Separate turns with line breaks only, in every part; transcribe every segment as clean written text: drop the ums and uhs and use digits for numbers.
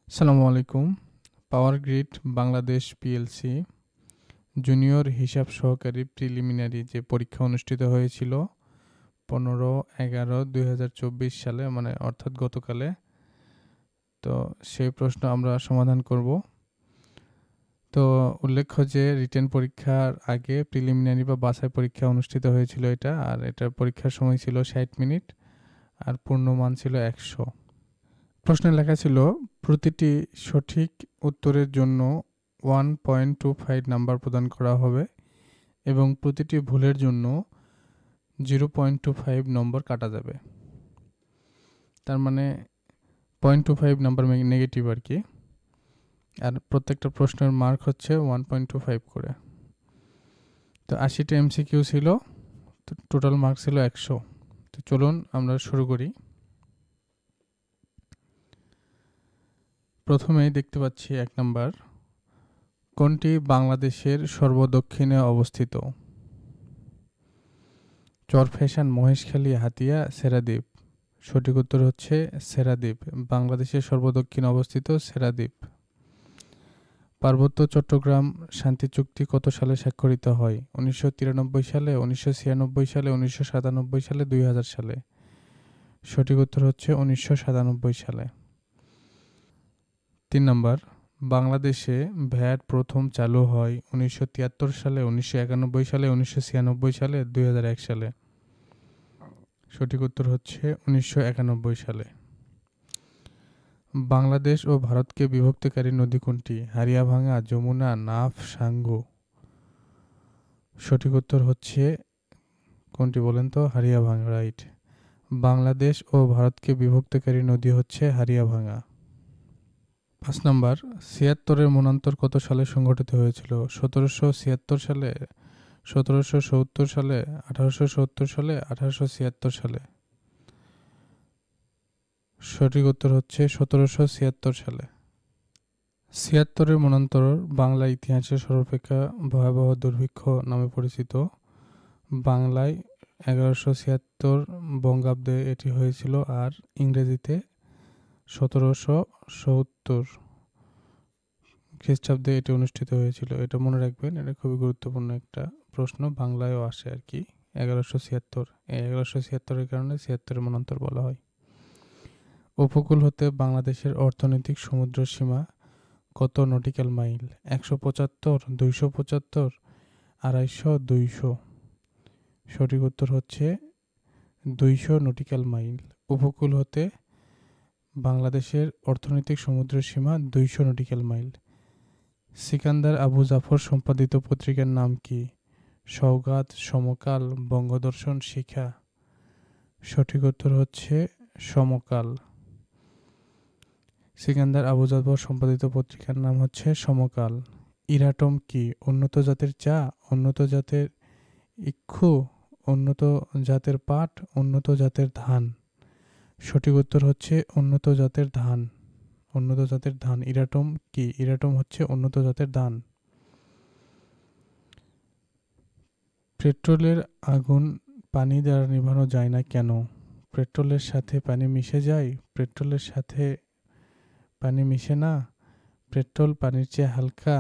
আসসালামু আলাইকুম। Power grid Bangladesh PLC junior হিসাব সহকারী প্রিলিমিনারি যে পরীক্ষা অনুষ্ঠিত হয়েছিল 15/11/2024 সালে, মানে অর্থাৎ গতকালে। তো সেই প্রশ্ন আমরা সমাধান করব। তো উল্লেখ্য যে রিটেন পরীক্ষার আগে প্রিলিমিনারি বা বাছাই পরীক্ষা অনুষ্ঠিত হয়েছিল এটা, আর এটার পরীক্ষার সময় ছিল 60 মিনিট আর পূর্ণমান ছিল 100। প্রশ্নে লেখা ছিল প্রতিটি সঠিক উত্তরের জন্য 1.25 নাম্বার প্রদান করা হবে এবং প্রতিটি ভুলের জন্য 0.25 নম্বর কাটা যাবে। তার মানে 0.25 নাম্বার নেগেটিভ আর কি। আর প্রত্যেকটা প্রশ্নের মার্ক হচ্ছে 1.25 করে। তো 80টা এমসিকিউ ছিল, তো টোটাল মার্ক ছিল 100। তো চলুন আমরা শুরু করি। প্রথমেই দেখতে পাচ্ছি 1 নাম্বার, কোনটি বাংলাদেশের সর্বদক্ষিণে অবস্থিত? চরফ্যাশন, মহেশখালী, হাতিয়া, সেরাদ্বীপ। সঠিক উত্তর হচ্ছে সেরাদ্বীপ। বাংলাদেশের সর্বদক্ষিণে অবস্থিত সেরাদ্বীপ। পার্বত্য চট্টগ্রাম শান্তি চুক্তি কত সালে স্বাক্ষরিত হয়? 1993 সালে, 1996 সালে, 1997 সালে, 2000 সালে। সঠিক উত্তর হচ্ছে 1997 সালে। 3 নম্বর, বাংলাদেশে ভ্যাট প্রথম চালু হয় 1973 সালে, 1991 সালে, 1996 সালে, 2001 সালে। সঠিক উত্তর হচ্ছে 1991 সালে। বাংলাদেশ ও ভারতকে বিভক্তকারী নদী কোনটি? হারিয়াভাঙা, যমুনা, নাফ, সাঙ্গু। সঠিক উত্তর হচ্ছে কোনটি বলেন তো? হারিয়াভাঙা, রাইট। বাংলাদেশ ও ভারতকে বিভক্তকারী নদী হচ্ছে হারিয়াভাঙা। 5 নম্বর, 76-এর মন্বন্তর কত সালে সংঘটিত হয়েছিল? 1776 সালে, 1770 সালে, 1870 সালে, 1876 সালে। সঠিক উত্তর হচ্ছে 1776 সালে। 76-এর মন্বন্তর বাংলা ইতিহাসের সর্বাপেক্ষা ভয়াবহ দুর্ভিক্ষ নামে পরিচিত। বাংলায় 1176 বঙ্গাব্দে এটি হয়েছিল, আর ইংরেজিতে 1770 খ্রিস্টাব্দে এটি অনুষ্ঠিত হয়েছিল। এটা মনে রাখবেন, এটা খুবই গুরুত্বপূর্ণ একটা প্রশ্ন, বাংলায়ও আসে আর কি। 1176, এই 1176-এর কারণে 76-এর মন্বন্তর বলা হয়। উপকূল হতে বাংলাদেশের অর্থনৈতিক সমুদ্র সীমা কত নটিক্যাল মাইল? 175, 275, 250, 200। সঠিক উত্তর হচ্ছে 200 নটিক্যাল মাইল। উপকূল হতে বাংলাদেশের অর্থনৈতিক সমুদ্র সীমা 200 নটিক্যাল মাইল। সিকান্দার আবু জাফর সম্পাদিত পত্রিকার নাম কি? সওগাত, সমকাল, বঙ্গদর্শন, শিখা। সঠিক উত্তর হচ্ছে সমকাল। সিকান্দার আবু জাফর সম্পাদিত পত্রিকার নাম হচ্ছে সমকাল। ইরাটম কি? উন্নত জাতের চা, উন্নত জাতের ইক্ষু, উন্নত জাতের পাট, উন্নত জাতের ধান। সঠিক উত্তর হচ্ছে উন্নত জাতের ধান। উন্নত জাতের ধান। ইরাটম কি? ইরাটম হচ্ছে উন্নত জাতের ধান। পেট্রোলের আগুন পানি দ্বারা নেভানো যায় না কেন? পেট্রোলের সাথে পানি মিশে যায়, পেট্রোলের সাথে পানি মিশে না, পেট্রোল পানির চেয়ে হালকা,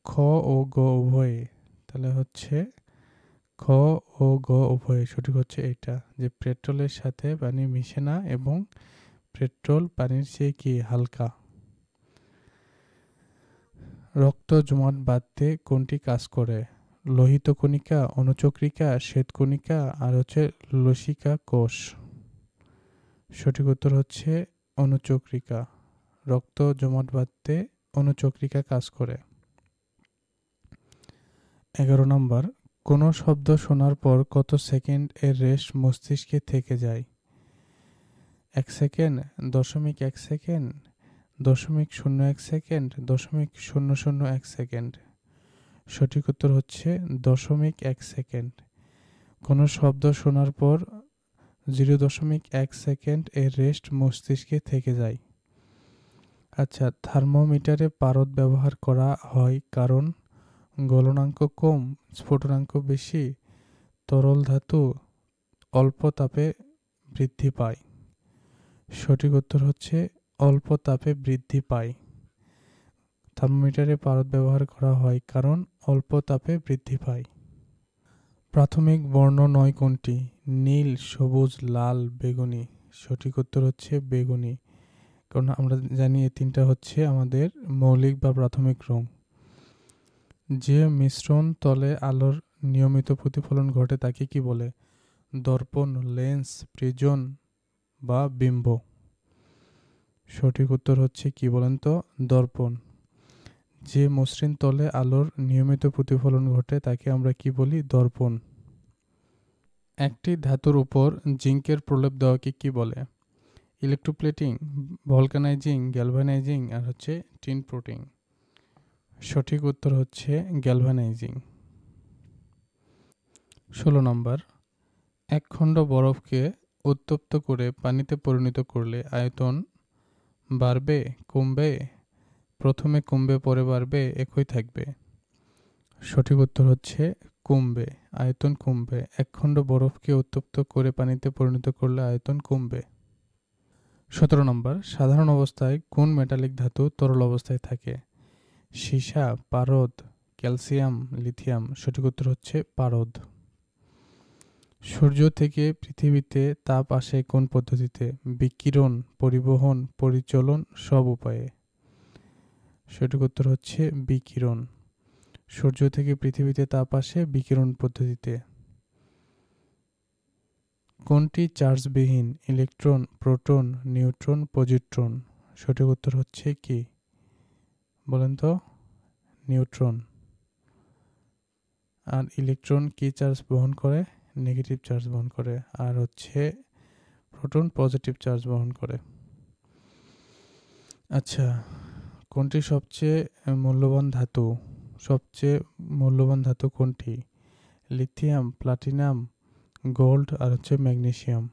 খ ও গ উভয়ে। তাহলে হচ্ছে খ ও গ উভয়ে। সঠিক হচ্ছে এইটা, যে পেট্রোলের সাথে পানি মিশে না এবং পেট্রোল পানির চেয়ে কি হালকা। রক্ত জমাট বাঁধতে কোনটি কাজ করে? লোহিত কণিকা, অনুচক্রিকা, শ্বেতকণিকা, আর হচ্ছে লসিকা কোষ। সঠিক উত্তর হচ্ছে অনুচক্রিকা। রক্ত জমাট বাঁধতে অনুচক্রিকা কাজ করে। 11 নম্বর, কোনো শব্দ শোনার পর কত সেকেন্ড এর রেস্ট মস্তিষ্কে থেকে যায়? 1 সেকেন্ড, 0.1 সেকেন্ড, 0.01 সেকেন্ড, 0.001 সেকেন্ড। সঠিক উত্তর হচ্ছে 0.1 সেকেন্ড। কোনো শব্দ শোনার পর 0.1 সেকেন্ড এর রেস্ট মস্তিষ্কে থেকে যায়। আচ্ছা, থার্মোমিটারে পারদ ব্যবহার করা হয় কারণ গলনাঙ্ক কম, স্ফুটনাঙ্ক বেশি, তরল ধাতু অল্প তাপে বৃদ্ধি পায়। সঠিক উত্তর হচ্ছে অল্প তাপে বৃদ্ধি পায়? থার্মোমিটারে পারদ ব্যবহার করা হয় কারণ অল্প তাপে বৃদ্ধি পায়। প্রাথমিক বর্ণ নয় কোনটি? নীল, সবুজ, লাল, বেগুনি। সঠিক উত্তর হচ্ছে বেগুনি, কারণ আমরা জানি এই তিনটা হচ্ছে আমাদের মৌলিক বা প্রাথমিক রং। যে মিশ্রণ তলে আলোর নিয়মিত প্রতিফলন ঘটে তাকে কি বলে? দর্পণ, লেন্স, প্রিজম বা বিম্ব। সঠিক উত্তর হচ্ছে কি বলেন তো? দর্পণ। যে মসৃণ তলে আলোর নিয়মিত প্রতিফলন ঘটে তাকে আমরা কি বলি? দর্পণ। একটি ধাতুর উপর জিঙ্কের প্রলেপ দেওয়াকে কি বলে? ইলেকট্রোপ্লেটিং, ভলকানাইজিং, গ্যালভানাইজিং আর হচ্ছে টিন প্রোটিং। সঠিক উত্তর হচ্ছে গ্যালভানাইজিং। 16 নম্বর, এক খণ্ড বরফকে উত্তপ্ত করে পানিতে পরিণত করলে আয়তন বাড়বে, কমবে? প্রথমে কমবে, পরে বাড়বে, একই থাকবে? সঠিক উত্তর হচ্ছে কমবে, আয়তন কমবে। এক খণ্ড বরফকে উত্তপ্ত করে পানিতে পরিণত করলে আয়তন কমবে। 17 নম্বর, সাধারণ অবস্থায় কোন মেটালিক ধাতু তরল অবস্থায় থাকে? সীসা, পারদ, ক্যালসিয়াম, লিথিয়াম। সঠিক উত্তর হচ্ছে পারদ। সূর্য থেকে পৃথিবীতে তাপ আসে কোন পদ্ধতিতে? বিকিরণ, পরিবহন, পরিচলন, সব উপায়ে। সঠিক উত্তর হচ্ছে বিকিরণ। সূর্য থেকে পৃথিবীতে তাপ আসে বিকিরণ পদ্ধতিতে। কোনটি চার্জবিহীন? Electron, proton, neutron, positron. সঠিক উত্তর হচ্ছে কি বলেন তো? নিউট্রন। আর ইলেকট্রন কি চার্জ বহন করে? নেগেটিভ চার্জ বহন করে। আর হচ্ছে প্রোটন পজিটিভ চার্জ বহন করে। আচ্ছা, কোনটি সবচেয়ে মূল্যবান ধাতু? সবচেয়ে মূল্যবান ধাতু কোনটি? লিথিয়াম, প্লাটিনাম, গোল্ড আর হচ্ছে ম্যাগনেসিয়াম।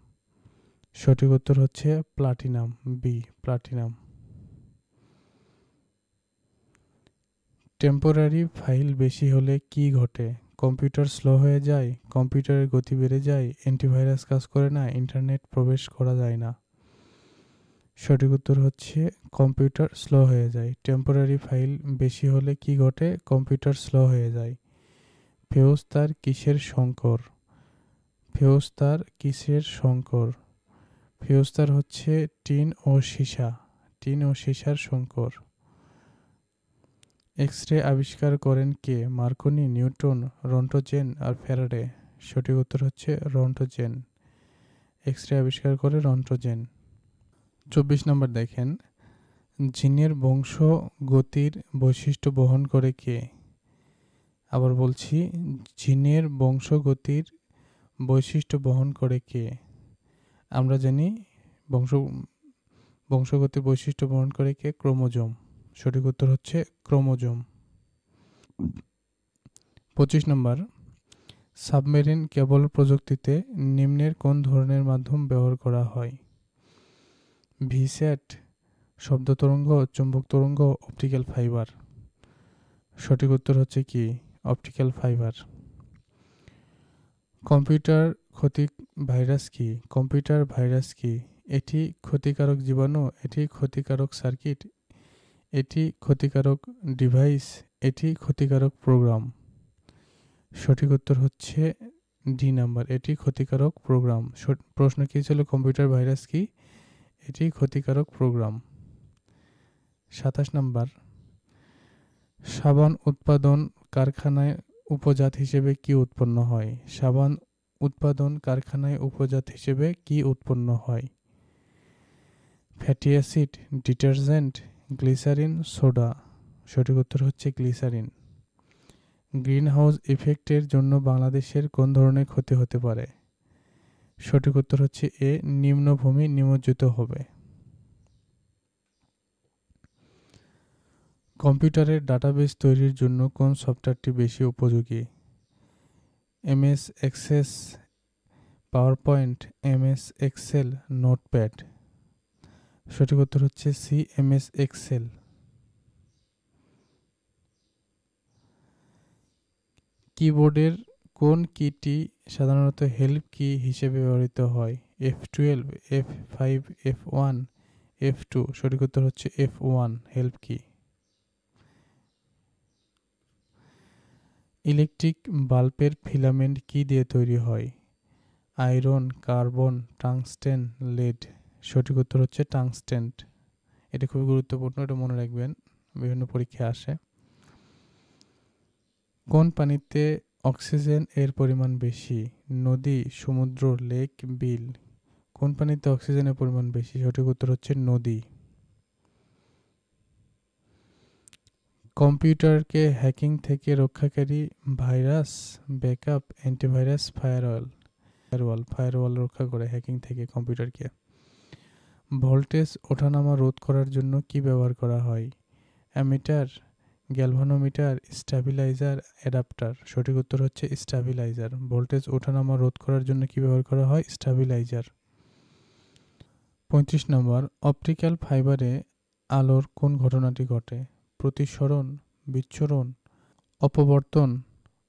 সঠিক উত্তর হচ্ছে platinum, B, platinum. Temporary file বেশি হলে কি ঘটে? কম্পিউটার স্লো হয়ে যায়, কম্পিউটারের গতি বেড়ে যায়, অ্যান্টিভাইরাস কাজ করে না, ইন্টারনেট প্রবেশ করা যায় না। সঠিক উত্তর হচ্ছে কম্পিউটার স্লো হয়ে যায়। টেম্পোরারি ফাইল বেশি হলে কি ঘটে? কম্পিউটার স্লো হয়ে যায়। ফিউজ তার কিসের সংকর? ফিউজ তার কিসের সংকর? ফিউজ তার হচ্ছে টিন ও সীসা, টিন ও সীসার সংকর। এক্স রে আবিষ্কার করেন কে? মার্কনি, নিউটন, রন্টোজেন আর ফ্যারাডে। সঠিক উত্তর হচ্ছে রন্টোজেন। এক্স রে আবিষ্কার করে রন্টোজেন। 24 নম্বর দেখেন, জিনের বংশ গতির বৈশিষ্ট্য বহন করে কে? আবার বলছি, জিনের বংশগতির বৈশিষ্ট্য বহন করে কে? আমরা জানি বংশগতির বৈশিষ্ট্য বহন করে কে? ক্রোমোজোম। সঠিক উত্তর হচ্ছে ক্রোমোজোম। 25 নম্বর, সাবমেরিন কেবল প্রযুক্তিতে নিম্নের কোন ধরনের মাধ্যম ব্যবহার করা হয়? ভিস্যাট, শব্দ তরঙ্গ, চুম্বক তরঙ্গ, অপটিক্যাল ফাইবার। সঠিক উত্তর হচ্ছে কি? Optical fibre. কম্পিউটার ক্ষতি ভাইরাস কি? কম্পিউটার ভাইরাস কি? এটি ক্ষতিকারক জীবাণু, এটি ক্ষতিকারক সার্কিট, এটি ক্ষতিকারক ডিভাইস, এটি ক্ষতিকারক প্রোগ্রাম। সঠিক উত্তর হচ্ছে ডি নাম্বার, এটি ক্ষতিকারক প্রোগ্রাম। প্রশ্ন কি ছিল? কম্পিউটার ভাইরাস কি? এটি ক্ষতিকারক প্রোগ্রাম। 27 নাম্বার, সাবান উৎপাদন কারখানায় উপজাত হিসেবে কি উৎপন্ন হয়? সাবান উৎপাদন কারখানায় উপজাত হিসেবে কি উৎপন্ন হয়? Fatty acid, detergent, glycerine, soda. সঠিক উত্তর হচ্ছে গ্লিসারিন। গ্রিন হাউস ইফেক্টের জন্য বাংলাদেশের কোন ধরনের ক্ষতি হতে পারে? সঠিক উত্তর হচ্ছে এ, নিম্নভূমি নিমজ্জিত হবে। কম্পিউটারের ডাটাবেস তৈরির জন্য কোন সফটওয়্যারটি বেশি উপযোগী? MS Access, PowerPoint, MS Excel, Notepad. সঠিক উত্তর হচ্ছে সি, এমএস এক্সেল। কিবোর্ডের কোন কিটি সাধারণত হেল্প কি হিসেবে ব্যবহৃত হয়? F12, F5, F1, F2 সঠিক উত্তর হচ্ছে F1 হেল্প কি। ইলেকট্রিক বাল্বের ফিলামেন্ট কি দিয়ে তৈরি হয়? Iron, carbon, tungsten, lead. সঠিক উত্তর হচ্ছে টাংস্টেন। এটা খুবই গুরুত্বপূর্ণ, এটা মনে রাখবেন, বিভিন্ন পরীক্ষায় আসে। কোন পানিতে অক্সিজেন এর পরিমাণ বেশি? নদী, সমুদ্র, লেক, বিল। কোন পানিতে অক্সিজেনের পরিমাণ বেশি? সঠিক উত্তর হচ্ছে নদী। কম্পিউটারকে হ্যাকিং থেকে রক্ষাকারী ভাইরাস, ব্যাকআপ, অ্যান্টিভাইরাস, ফায়ারওয়াল রক্ষা করে হ্যাকিং থেকে কম্পিউটারকে। ভোল্টেজ ওঠানামা রোধ করার জন্য কি ব্যবহার করা হয়? Ammeter, galvanometer, stabiliser, adapter. সঠিক উত্তর হচ্ছে স্ট্যাবিলাইজার। ভোল্টেজ ওঠানামা রোধ করার জন্য কি ব্যবহার করা হয়? স্ট্যাবিলাইজার। 35 নম্বর, অপটিক্যাল ফাইবারে আলোর কোন ঘটনাটি ঘটে? প্রতিসরণ, বিচ্ছুরণ, অপবর্তন,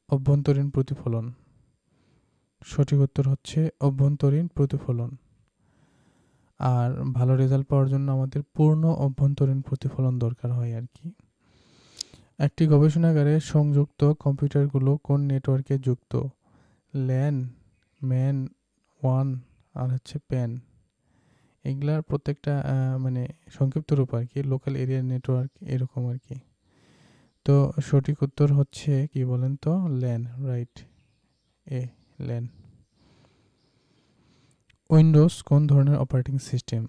অভ্যন্তরীণ প্রতিফলন। সঠিক উত্তর হচ্ছে অভ্যন্তরীণ প্রতিফলন। আর ভালো রেজাল্ট পাওয়ার জন্য আমাদের পূর্ণ অভ্যন্তরীণ প্রতিফলন দরকার হয় আর কি। একটি গবেষণাগারে সংযুক্ত কম্পিউটারগুলো কোন নেটওয়ার্কে যুক্ত? ল্যান, ম্যান, ওয়ান আর হচ্ছে প্যান। এগুলার প্রত্যেকটা মানে সংক্ষিপ্ত রূপ আর কি, লোকাল এরিয়া নেটওয়ার্ক এরকম আর কি। তো সঠিক উত্তর হচ্ছে কি বলেন তো? ল্যান, রাইট, এ ল্যান। উইন্ডোজ কোন ধরনের অপারেটিং সিস্টেম?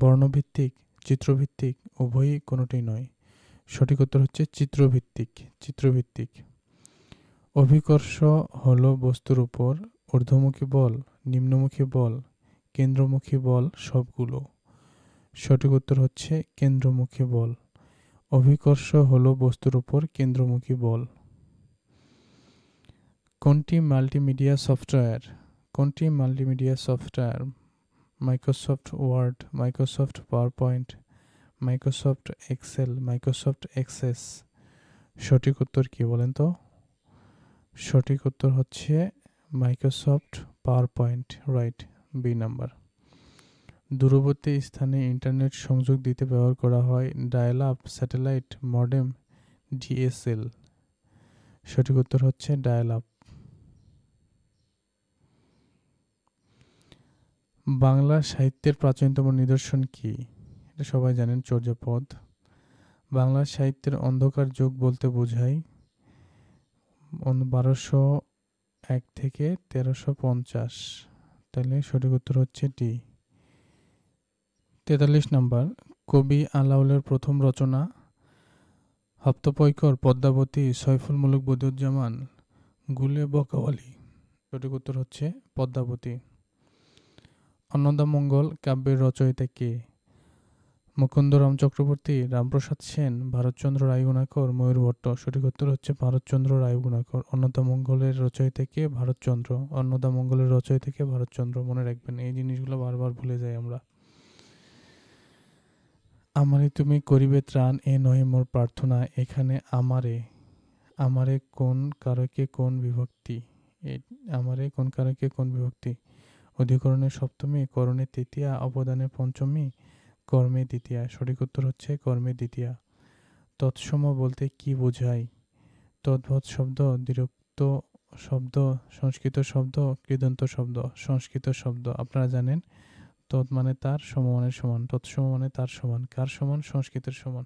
বর্ণভিত্তিক, চিত্রভিত্তিক, উভয়ই কোনোটাই নয়। সঠিক উত্তর হচ্ছে চিত্রভিত্তিক। অভিকর্ষ হলো বস্তুর উপর ঊর্ধ্বমুখী বল, নিম্নমুখী বল, কেন্দ্রমুখী বল, সবগুলো। সঠিক উত্তর হচ্ছে কেন্দ্রমুখী বল। অভিকর্ষ হলো বস্তুর উপর কেন্দ্রমুখী বল। কোনটি multimedia software? Microsoft Word, Microsoft PowerPoint, Microsoft Excel, Microsoft Access. সঠিক উত্তর কি বলেন তো? সঠিক উত্তর হচ্ছে Microsoft PowerPoint, right, B number. দূরবর্তী স্থানে ইন্টারনেট সংযোগ দিতে ব্যবহার করা হয় dial up, satellite, modem, DSL. সঠিক উত্তর হচ্ছে ডায়াল আপ। বাংলা সাহিত্যের প্রাচীনতম নিদর্শন কি? এটা সবাই জানেন, চর্যাপদ। বাংলা সাহিত্যের অন্ধকার যুগ বলতে বোঝায় 1201 থেকে 1350। তাহলে সঠিক উত্তর হচ্ছে ডি। 43 নম্বর, কবি আলাওলের প্রথম রচনা? হপ্তপৈকর, পদ্মাবতী, সৈফুল মুলক বদিউজ্জামান, গুলে বকাওয়ালি। সঠিক উত্তর হচ্ছে পদ্মাবতী। অন্নদামঙ্গল কাব্যের রচয়িতা কে? মুকুন্দরাম চক্রবর্তী, রামপ্রসাদ সেন, ভারতচন্দ্র রায়গুণাকর, ময়ূর ভট্ট। সঠিক উত্তর হচ্ছে ভারতচন্দ্র রায়গুণাকর। অন্নদামঙ্গলের রচয়িতা কে? ভারতচন্দ্র। অন্নদামঙ্গলের রচয়িতা কে? ভারতচন্দ্র। মনে রাখবেন, এই জিনিসগুলো বারবার ভুলে যাই আমরা। আমারে তুমি করিবে ত্রাণ, এ নহে মোর প্রার্থনা। এখানে আমারে কোন কারকে কোন বিভক্তি? আমারে কোন কারকে কোন বিভক্তি? অধিকরণের সপ্তমী, করণে তৃতীয়া, অবদানে পঞ্চমী, কর্মে দ্বিতীয়া। সঠিক উত্তর হচ্ছে কর্মে দ্বিতীয়া। তৎসম বলতে কি বোঝায়? তদ্ভৎ শব্দ, দ্বিরুক্ত শব্দ, সংস্কৃত শব্দ, কৃদন্ত শব্দ। সংস্কৃত শব্দ। আপনারা জানেন তৎ মানে তার, সম মানে সমান, তৎসম মানে তার সমান। কার সমান? সংস্কৃতের সমান।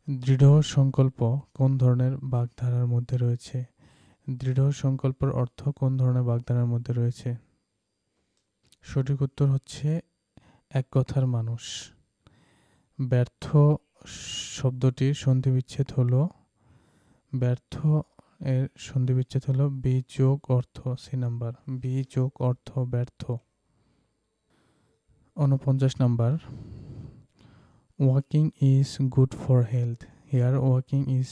দৃঢ় সংকল্প কোন ধরনের বাগধারার মধ্যে রয়েছে? দৃঢ় সংকল্পের অর্থ কোন ধরনের বাগধারার মধ্যে রয়েছে? সঠিক উত্তর হচ্ছে এক কথার মানুষ। ব্যর্থ শব্দটির সন্ধিবিচ্ছেদ হলো, ব্যর্থ এর সন্ধিবিচ্ছেদ হলো বি যোগ অর্থ, সি নাম্বার, বি যোগ অর্থ ব্যর্থ। 49 number, walking is good for health. Here walking is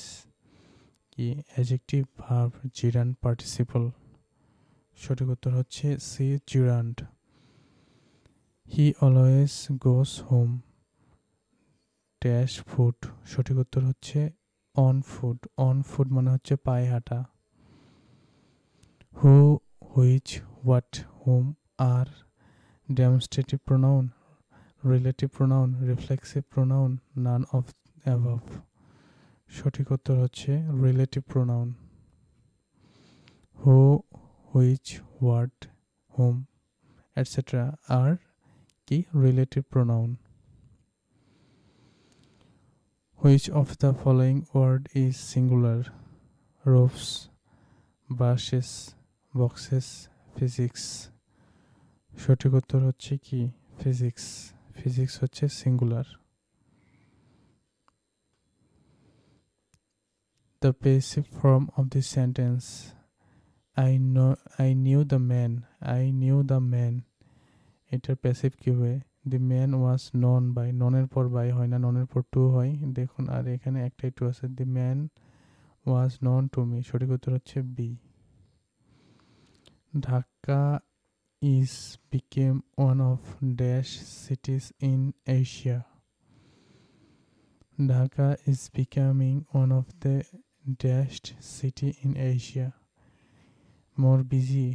কি? Adjective, verb, gerund, participle. সঠিক উত্তর হচ্ছে C gerund. He always goes home dash food. সঠিক উত্তর হচ্ছে অন ফুড। অন ফুড মানে হচ্ছে পায়ে হাঁটা। হু, হুইচ, হোয়াট, হুম আর demonstrative pronoun. Relative pronoun, reflexive pronoun, none of above. সঠিক উত্তর হচ্ছে relative pronoun. Who, which, what, whom etcetera আর কি relative pronoun. Which of the following word is singular? Ropes, brushes, boxes, physics. সঠিক উত্তর হচ্ছে কি ফিজিক্স। ফিজিক্স হচ্ছে singular. The passive form of this sentence, I knew the man, I knew the man, এটার passive কি হবে? The man was known by, ননের পর by হয় না, ননের পর টু হয়। দেখুন আর এখানে একটাই টু আছে। The man was known to me, সঠিক উত্তর হচ্ছে B. Dhaka is became one of dash cities in Asia. Dhaka is becoming one of the dashed city in Asia. More busy,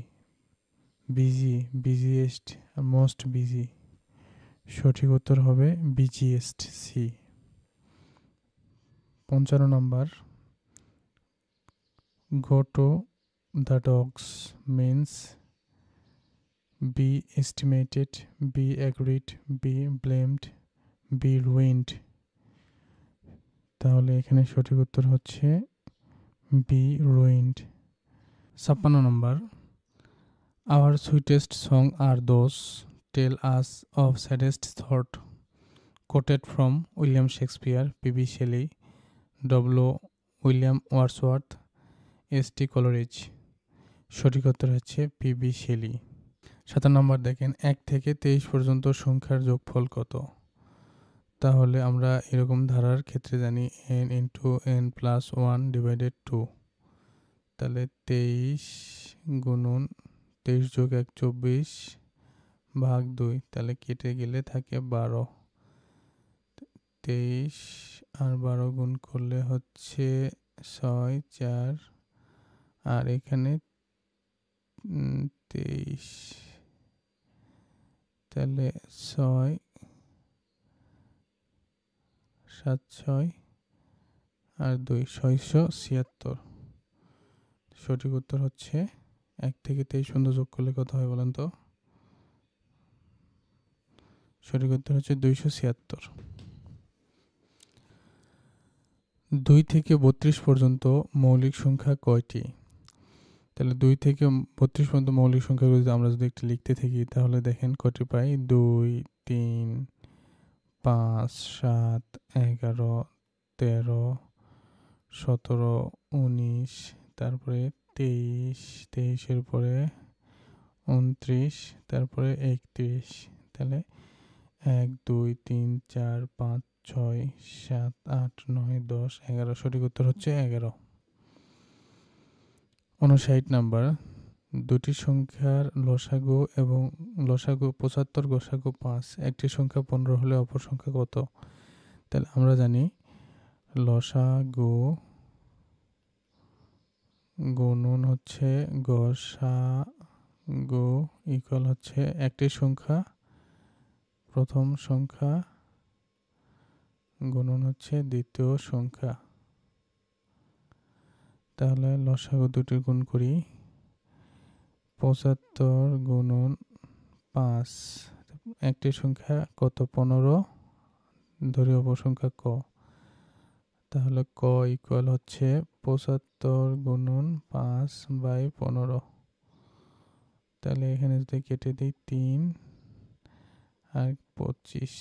busy, busiest, most busy. সঠিক উত্তর হবে busiest C. 55 নম্বর, go to the dogs means be estimated, be agreed, be blamed, be ruined। তাহলে এখানে সঠিক উত্তর হচ্ছে be ruined। 56 number, our sweetest song are those tell us of saddest thought, quoted from William Shakespeare, P.B. Shelley, W. William Wordsworth, S.T. Coleridge। সঠিক উত্তর হচ্ছে P.B. Shelley। 7 নম্বর দেখেন, 1 থেকে 23 পর্যন্ত সংখ্যার যোগফল কত? তাহলে আমরা এরকম ধারার ক্ষেত্রে জানি n into n plus 1 divided 2। তাহলে 23 গুণন 23 যোগ 1 24 ভাগ 2, তাহলে কেটে গেলে থাকে 12। 23 আর 12 গুণ করলে হচ্ছে 6 4, আর এখানে 23, তাহলে 6 7 6 আর 2 676। সঠিক উত্তর হচ্ছে 1 থেকে 23 পর্যন্ত যোগ করলে কত হয় বলেন তো? সঠিক উত্তর হচ্ছে 276। 2 থেকে 32 পর্যন্ত মৌলিক সংখ্যা কয়টি? তাহলে 2 থেকে 32 পর্যন্ত মৌলিক সংখ্যাগুলো যদি আমরা একটু লিখতে থাকি তাহলে দেখেন কয়টি পাই? 2 3 5 7 11 13 17 19, তারপরে 23, 23-এর পরে 29, তারপরে 31। তাহলে 1 2 3 4 5 6 7 8 9 10 11। সঠিক উত্তর হচ্ছে 11। 59 নাম্বার, দুটি সংখ্যার লসাগু এবং লসাগু 75, গসাগু 5, একটি সংখ্যা 15 হলে অপর সংখ্যা কত? তাহলে আমরা জানি লসাগু গুণন হচ্ছে গসাগু ইকুয়াল হচ্ছে একটি সংখ্যা প্রথম সংখ্যা গুণন হচ্ছে দ্বিতীয় সংখ্যা। তাহলে লসাগু দুটি গুণ করি, 75 গুণন 5, একটি সংখ্যা কত? 15, ধরি অপর সংখ্যা ক। তাহলে ক ইকুয়াল হচ্ছে 75 গুণন 5/15। তাহলে এখানে যদি কেটে দিই 3 আর 25,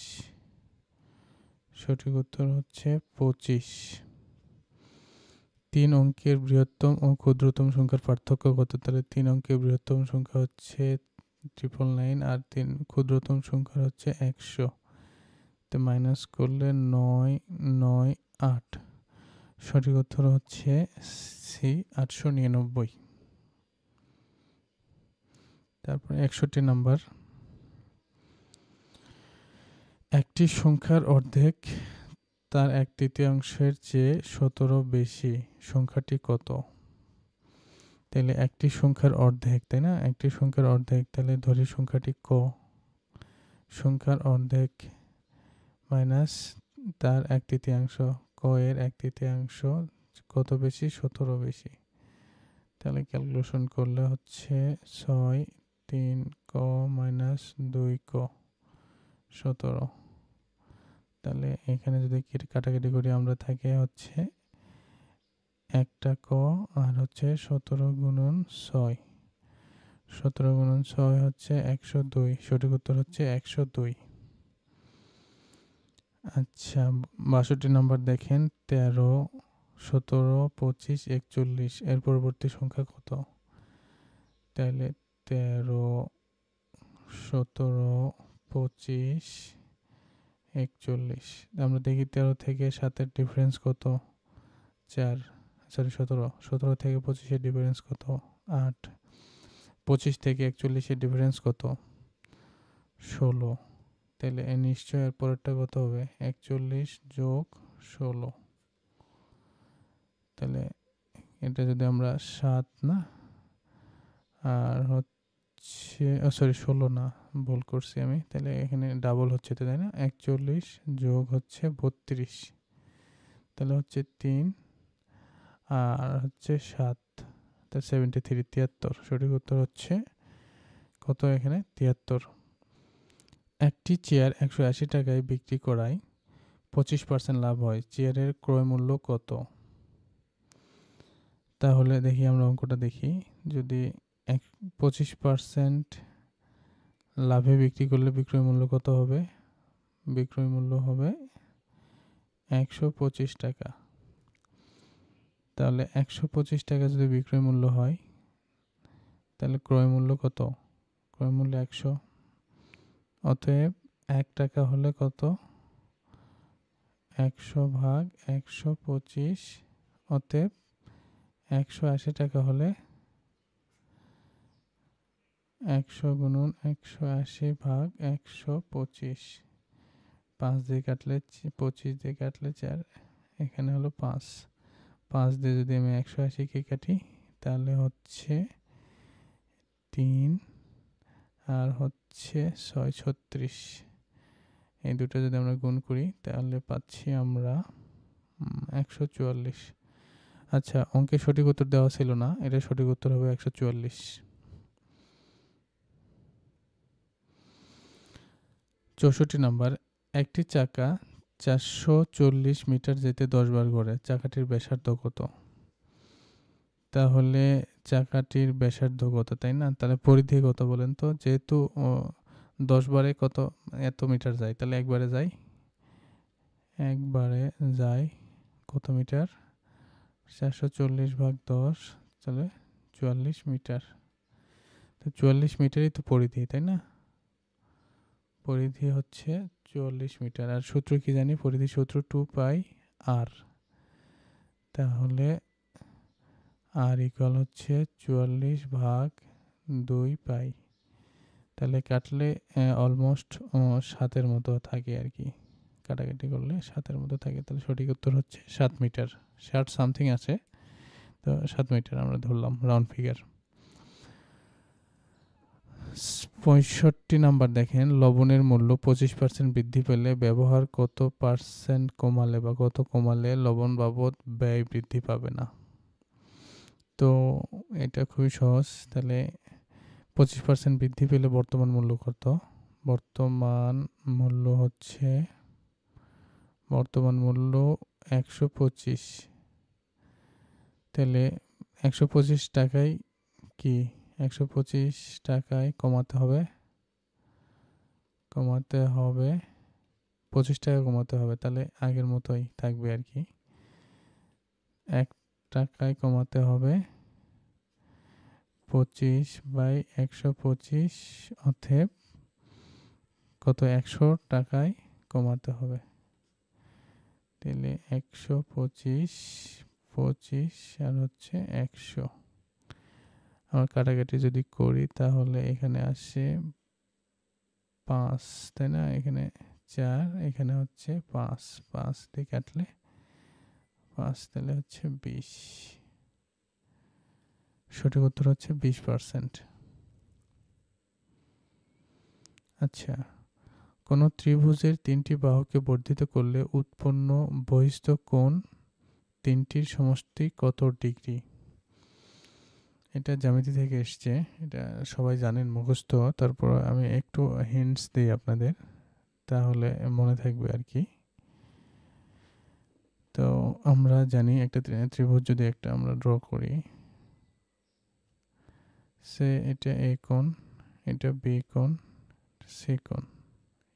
সঠিক উত্তর হচ্ছে 25। 3 অঙ্কের বৃহত্তম ও ক্ষুদ্রতম সংখ্যার পার্থক্য কত? তাহলে 3 অঙ্কের বৃহত্তম সংখ্যা হচ্ছে 999 আর 3 ক্ষুদ্রতম সংখ্যা হচ্ছে 100। তো মাইনাস করলে 9 9 8। সঠিক উত্তর হচ্ছে সি 899। তারপর 61 নাম্বার, একটি সংখ্যার অর্ধেক তার 1/3 চেয়ে 17 বেশি, সংখ্যাটি কত? তাহলে একটি সংখ্যার অর্ধেক, তাই না? একটি সংখ্যার অর্ধেক, তাহলে ধরি সংখ্যাটি ক। সংখ্যার অর্ধেক মাইনাস তার 1/3, ক এর 1/3 কত বেশি? 17 বেশি। তাহলে ক্যালকুলেশন করলে হচ্ছে 6 3 ক মাইনাস 2 ক 17। তাহলে এখানে যদি কাটাকাটি করি আমরা থাকে হচ্ছে একটা ক আর হচ্ছে 17 গুণন 6, 17 গুণন 6 হচ্ছে 102। সঠিক উত্তর হচ্ছে 102। আচ্ছা 62 নাম্বার দেখেন, 13 17 25 41 এর পরবর্তী সংখ্যা কত? তাহলে 13 17 25 41। আমরা দেখি 13 থেকে 7-এর ডিফারেন্স কত? 4, সরি 17 থেকে 25-এর ডিফারেন্স কত? 8, 25 থেকে 41-এর ডিফারেন্স কত? 16। তাহলে নিশ্চয় এর পরেরটা কত হবে? 41 যোগ 16। তাহলে এটা যদি আমরা 7 না, আর হচ্ছে সরি 16 না, ভুল করছি আমি। তাহলে এখানে ডাবল হচ্ছে তো, তাই না? 41 যোগ হচ্ছে 32, তাহলে হচ্ছে 3 আর হচ্ছে 7, তাহলে 73 73। সঠিক উত্তর হচ্ছে কত এখানে? 73। একটি চেয়ার 180 টাকায় বিক্রি করায় 25% লাভ হয়, চেয়ারের ক্রয় মূল্য কত? তাহলে দেখি আমরা অঙ্কটা দেখি। যদি 25% লাভে বিক্রি করলে বিক্রয় মূল্য কত হবে? বিক্রয় মূল্য হবে 125 টাকা। তাহলে 125 টাকা যদি বিক্রয় মূল্য হয়, তাহলে ক্রয় মূল্য কত? ক্রয় মূল্য 100। অতএব 1 টাকা হলে কত? 100 ভাগ 125। অতএব 180 টাকা হলে 100 গুণন 180 ভাগ 125। 5 দিয়ে কাটলে 25 দিয়ে কাটলে 4, এখানে হলো 5। 5 দিয়ে যদি আমি 180-কে কাটি তাহলে হচ্ছে 3 আর হচ্ছে 6 36। এই দুটো যদি আমরা গুণ করি তাহলে পাচ্ছি আমরা 144। আচ্ছা অঙ্কে সঠিক উত্তর দেওয়া ছিল না, এটা সঠিক উত্তর হবে 144। 64 নাম্বার, একটি চাকা 440 মিটার যেতে 10 বার ঘোরে, চাকাটির ব্যাসার্ধ কত? তাহলে চাকাটির ব্যাসার্ধ কত, তাই না? তাহলে পরিধি কত বলেন তো? যেহেতু 10 বারে কত এত মিটার যায়, তাহলে একবারে যায় কত মিটার? 440 ভাগ 10, তাহলে 44 মিটার। তো 44 মিটারই তো পরিধি, তাই না? পরিধি হচ্ছে 44 মিটার। আর সূত্র কি জানি? পরিধি সূত্র 2 পাই আর। তাহলে আর ইকুয়াল হচ্ছে 44 ভাগ 2 পাই। তাহলে কাটলে অলমোস্ট 7-এর মতো থাকে আর কি, কাটাকাটি করলে 7-এর মতো থাকে। তাহলে সঠিক উত্তর হচ্ছে 7 মিটার। 60 সামথিং আছে, তো 7 মিটার আমরা ধরলাম রাউন্ড ফিগার। 65 নাম্বার দেখেন, লবণের মূল্য 25% বৃদ্ধি পেলে ব্যবহার কত পার্সেন্ট কমালে বা কত কমালে লবণ বাবদ ব্যয় বৃদ্ধি পাবে না? তো এটা খুবই সহজ। তাহলে 25% বৃদ্ধি পেলে বর্তমান মূল্য কত? বর্তমান মূল্য হচ্ছে 125। তাহলে 125 টাকায় কি 125 টাকায় কমাতে হবে 25 টাকা কমাতে হবে। তাহলে আগের মতোই থাকবে আর কি, 1 টাকায় কমাতে হবে 25/125। অতএব কত? 100 টাকায় কমাতে হবে। তাহলে 125 25 আর হচ্ছে 100। আমার কাটাকাটি যদি করি তাহলে এখানে আসে 5, তাই না? এখানে 4, এখানে হচ্ছে 5, 5 দিয়ে কাটলে 5, তাহলে হচ্ছে 20। সঠিক উত্তর হচ্ছে 20%। আচ্ছা কোনো ত্রিভুজের তিনটি বাহুকে বর্ধিত করলে উৎপন্ন বহিস্থ কোণ তিনটির সমষ্টি কত ডিগ্রি? এটা জ্যামিতি থেকে এসছে, এটা সবাই জানেন মুখস্থ, তারপর আমি একটু হিন্টস দিই আপনাদের, তাহলে মনে থাকবে আর কি। তো আমরা জানি একটা ত্রিভুজ যদি একটা আমরা ড্র করি, সে এটা এ কোণ, এটা বি কোণ, সি কোণ,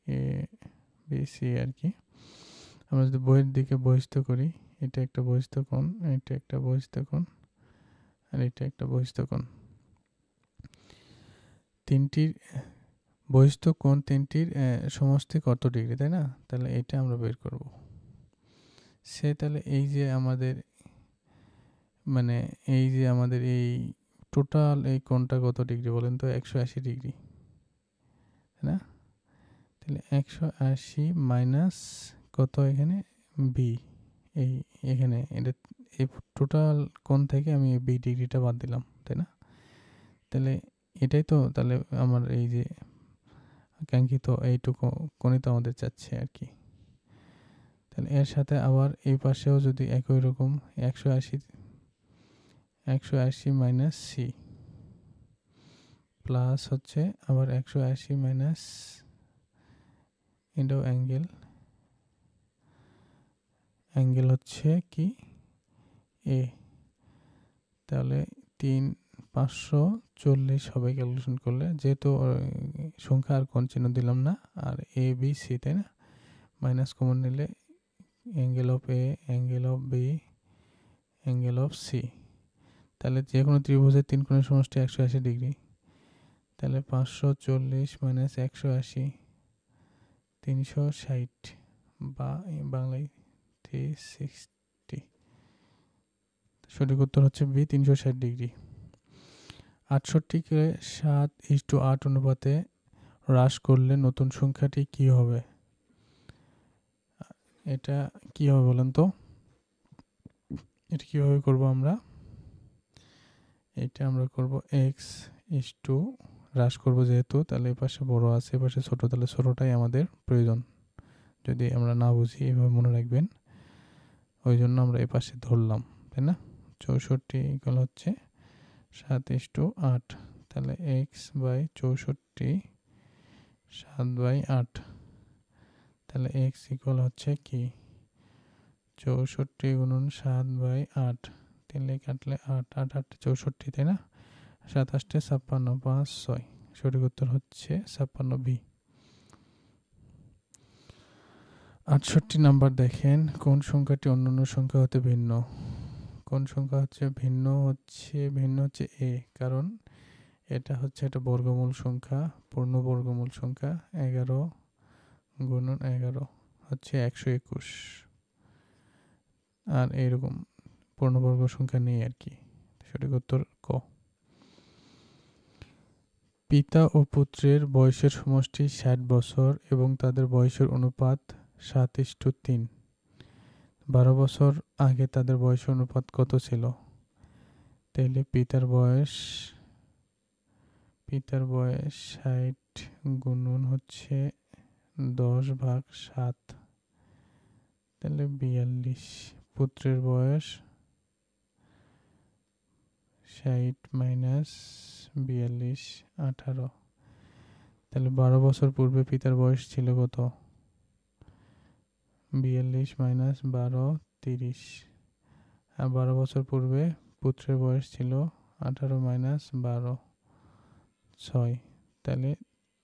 এ বি সি আর কি। আমরা যদি বইয়ের দিকে বহিস্থ করি, এটা একটা বহিস্থ কোণ, এটা একটা বহিস্থ কোণ, আর এটা একটা বহিস্থ কোণ। তিনটির বহিস্থ কোণ তিনটির সমষ্টি কত ডিগ্রি, তাই না? তাহলে এটা আমরা বের করব। সে তাহলে এই যে আমাদের এই টোটাল এই কোণটা কত ডিগ্রি বলেন তো? 180 ডিগ্রি, তাই না? তাহলে 180 মাইনাস কত এখানে বি, এখানে এটা এই টোটাল কোণ থেকে আমি বি ডিগ্রিটা বাদ দিলাম, তাই না? তাহলে এটাই তো তাহলে আমার এই যে কাঙ্ক্ষিত এইটুকু কোণই তো আমাদের চাচ্ছে আর কি। তাহলে এর সাথে আবার এই পাশেও যদি একই রকম 180 মাইনাস সি প্লাস হচ্ছে আবার 180 মাইনাস এটাও অ্যাঙ্গেল হচ্ছে কি এ, তাহলে 540 হবে ক্যালকুলেশন করলে, যেহেতু সংখ্যা আর কোণ চিহ্ন দিলাম না, আর এ বি সি, তাই না? মাইনাস কমন নিলে angle of A, angle of B, angle of C. তাহলে যে কোনো ত্রিভুজের তিন কোণের সমষ্টি 180 ডিগ্রি। তাহলে 540 মাইনাস 180 360, বা বাংলায় 360। সঠিক উত্তর হচ্ছে বি, 360 ডিগ্রি। 68কে 7:8 অনুপাতে হ্রাস করলে নতুন সংখ্যাটি কি হবে? এটা কি হবে বলেন তো? এটা কিভাবে করব আমরা? এটা আমরা করব x হ্রাস করব, যেহেতু তাহলে এই পাশে বড় আছে, এই পাশে ছোট, তাহলে ছোটটাই আমাদের প্রয়োজন। যদি আমরা না বুঝি এভাবে মনে রাখবেন, ওই জন্য আমরা এই পাশে ধরলাম, তাই না? 64 ইকুয়াল হচ্ছে 7:8, তাহলে x/64 7/8। তাহলে x ইকুয়াল হচ্ছে কি 64 গুণন 7/8, 3 কাটলে 8, 8 8 64, তাই না? 7 8 56, 5 6। সঠিক উত্তর হচ্ছে 56 বি। 68 নাম্বার দেখেন, কোন সংখ্যাটি অন্যান্য সংখ্যা হতে ভিন্ন? কোন সংখ্যা হচ্ছে ভিন্ন হচ্ছে এ, কারণ এটা হচ্ছে একটা বর্গমূল সংখ্যা, পূর্ণ বর্গমূল সংখ্যা। 11 গুণন 11 হচ্ছে 121, আর এইরকম পূর্ণবর্গ সংখ্যা নেই আর কি। সঠিক উত্তর ক। পিতা ও পুত্রের বয়সের সমষ্টি 60 বছর এবং তাদের বয়সের অনুপাত 7:3। 12 বছর আগে তাদের বয়সের অনুপাত কত ছিল? তাহলে পিতার বয়স 60 গুণন হচ্ছে 10/7, তাহলে 42। পুত্রের বয়স 60 মাইনাস 42 18, তাহলে 12 বছর পূর্বে পিতার বয়স ছিল কত? 42 মাইনাস 12 30, আর 12 বছর পূর্বে পুত্রের বয়স ছিল 18 মাইনাস 12 6, তাহলে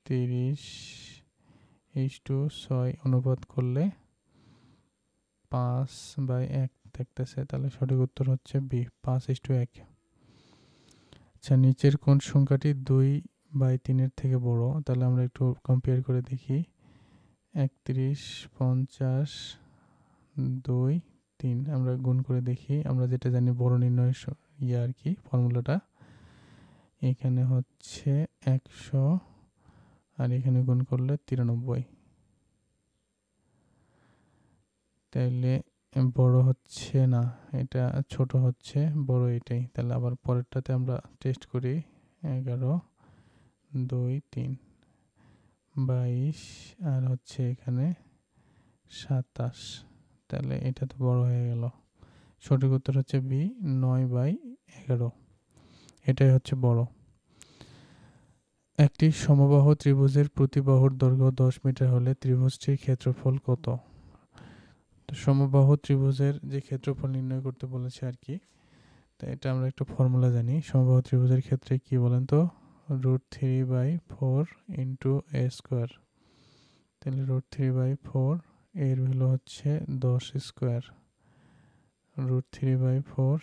30:6 অনুপাত করলে 5/1 দেখতেছে, তাহলে সঠিক উত্তর হচ্ছে বি, 5:1। আচ্ছা, নিচের কোন সংখ্যাটি 2/3 থেকে বড়? তাহলে আমরা একটু কম্পেয়ার করে দেখি। 31 50 2 3, আমরা গুণ করে দেখি। আমরা যেটা জানি বড় নির্ণয় আর কি ফর্মুলাটা, এখানে হচ্ছে 100 আর এখানে গুণ করলে 93, তাইলে বড় হচ্ছে না, এটা ছোট হচ্ছে, বড় এটাই। তাহলে আবার পরেরটাতে আমরা টেস্ট করি। 11 2 3 22 আর হচ্ছে এখানে 27। তাহলে এটা তো বড় হয়ে গেল। সঠিক উত্তর হচ্ছে বি, 9/11। এটাই হচ্ছে বড়। একটি সমবাহু ত্রিভুজের প্রতি বাহুর দৈর্ঘ্য 10 মিটার হলে ত্রিভুজটির ক্ষেত্রফল কত? তো সমবাহু ত্রিভুজের যে ক্ষেত্রফল নির্ণয় করতে বলেছে আর কি, তো এটা আমরা একটা ফর্মুলা জানি। সমবাহু ত্রিভুজের ক্ষেত্রে কি বলেন তো, √3/4 ইন্টু a স্কোয়ার। তাহলে √3/4 এর ভ্যালু হচ্ছে 10 স্কোয়ার, √3/4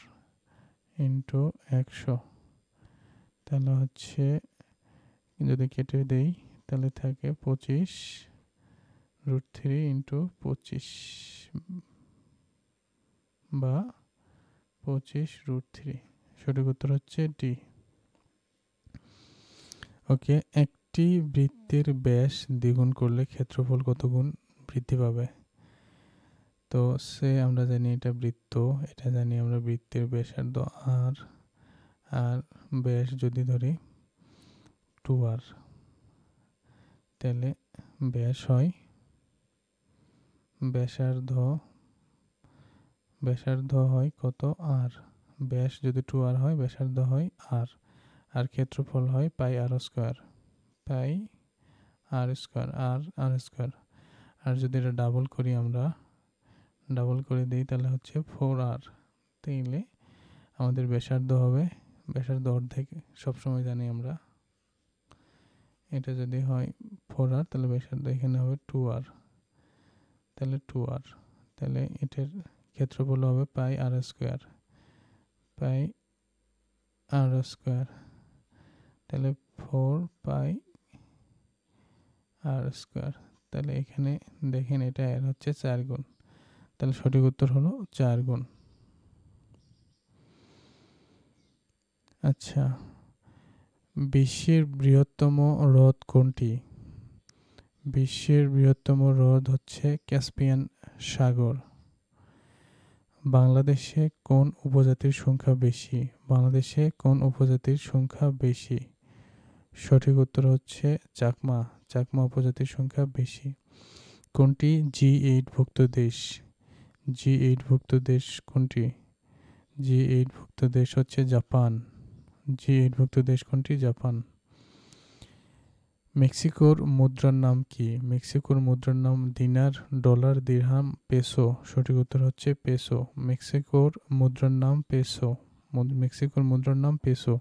ইন্টু 100। তাহলে হচ্ছে যদি কেটে দেই তাহলে থাকে 25, √3 ইন্টু 25 বা 25√3। সঠিক উত্তর হচ্ছে ডি। ওকে, একটি বৃত্তের ব্যাস দ্বিগুণ করলে ক্ষেত্রফল কত গুণ বৃদ্ধি পাবে? তো আমরা জানি এটা বৃত্ত, এটা জানি আমরা বৃত্তের ব্যাসার্ধ আর, আর ব্যাস যদি ধরি 2r, তাহলে ব্যাস হয় ব্যাসার্ধ হয় কত আর, ব্যাস যদি 2r হয় ব্যাসার্ধ হয় আর, আর ক্ষেত্রফল হয় πr স্কোয়ার, আর স্কোয়ার। আর যদি এটা ডাবল করি, আমরা ডাবল করে দিই তাহলে হচ্ছে 4r। তাইলে আমাদের ব্যাসার্ধ হবে, ব্যাসার্ধ অর্ধেক সবসময় জানি আমরা, এটা যদি হয় 4r তাহলে ব্যাসার্ধ এখানে হবে 2r, তাহলে 2r। তাহলে এটার ক্ষেত্রফল হবে πr স্কোয়ার, তাহলে 4πr স্কোয়ার। তাহলে এখানে দেখেন এটা এর হচ্ছে 4 গুণ, তাহলে সঠিক উত্তর হলো 4 গুণ। আচ্ছা, বিশ্বের বৃহত্তম হ্রদ কোনটি? বিশ্বের বৃহত্তম হ্রদ হচ্ছে ক্যাস্পিয়ান সাগর। বাংলাদেশে কোন উপজাতির সংখ্যা বেশি? বাংলাদেশে কোন উপজাতির সংখ্যা বেশি? সঠিক উত্তর হচ্ছে চাকমা, চাকমা উপজাতির সংখ্যা বেশি। কোনটি G8 ভুক্ত দেশ? G8 ভুক্ত দেশ কোনটি? G8 ভুক্ত দেশ হচ্ছে জাপান। G8 ভুক্ত দেশ কোনটি? জাপান। মেক্সিকোর মুদ্রার নাম কি? মেক্সিকোর মুদ্রার নাম দিনার, ডলার, দিরহাম, পেসো। সঠিক উত্তর হচ্ছে পেসো। মেক্সিকোর মুদ্রার নাম পেসো। মেক্সিকোর মুদ্রার নাম পেসো।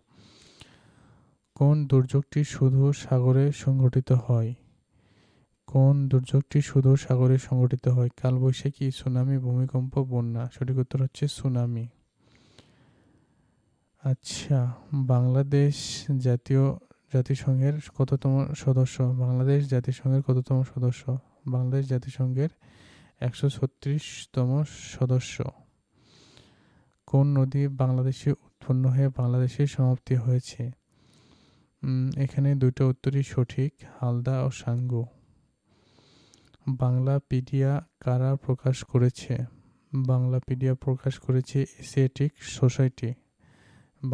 কোন দুর্যোগটি শুধু সাগরে সংঘটিত হয়? কোন দুর্যোগটি শুধু সাগরে সংঘটিত হয়? কালবৈশাখী, সুনামি, ভূমিকম্প, বন্যা। সঠিক উত্তর হচ্ছে সুনামি। আচ্ছা, বাংলাদেশ জাতিসংঘের কততম সদস্য? বাংলাদেশ জাতিসংঘের কততম সদস্য? বাংলাদেশ জাতিসংঘের 136তম সদস্য। কোন নদী বাংলাদেশে উৎপন্ন হয়ে বাংলাদেশে সমাপ্তি হয়েছে? এখানে দুটো উত্তরই সঠিক, হালদা ও সাঙ্গু। বাংলাপিডিয়া কারা প্রকাশ করেছে? বাংলাপিডিয়া প্রকাশ করেছে এশিয়াটিক সোসাইটি।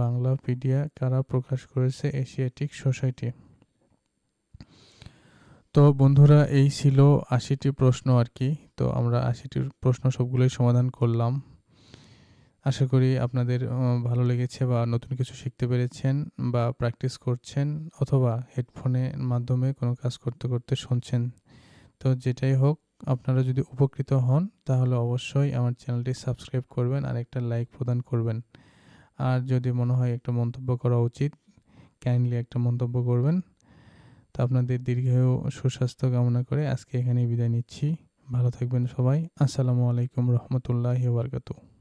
বাংলাপিডিয়া কারা প্রকাশ করেছে? Asiatic society. তো বন্ধুরা, এই ছিল 80টি প্রশ্ন আর কি। তো আমরা 80টি প্রশ্ন সবগুলোই সমাধান করলাম। আশা করি আপনাদের ভালো লেগেছে বা নতুন কিছু শিখতে পেরেছেন বা প্র্যাকটিস করছেন, অথবা হেডফোনের মাধ্যমে কোনো কাজ করতে করতে শুনছেন। তো যেটাই হোক, আপনারা যদি উপকৃত হন তাহলে অবশ্যই আমার চ্যানেলটি সাবস্ক্রাইব করবেন আর একটা লাইক প্রদান করবেন। আর যদি মনে হয় একটা মন্তব্য করা উচিত, কাইন্ডলি একটা মন্তব্য করবেন। তো আপনাদের দীর্ঘায়ু সুস্বাস্থ্য কামনা করে আজকে এখানেই বিদায় নিচ্ছি। ভালো থাকবেন সবাই। আসসালামু আলাইকুম রহমতুল্লাহি ওয়া বারাকাতুহু।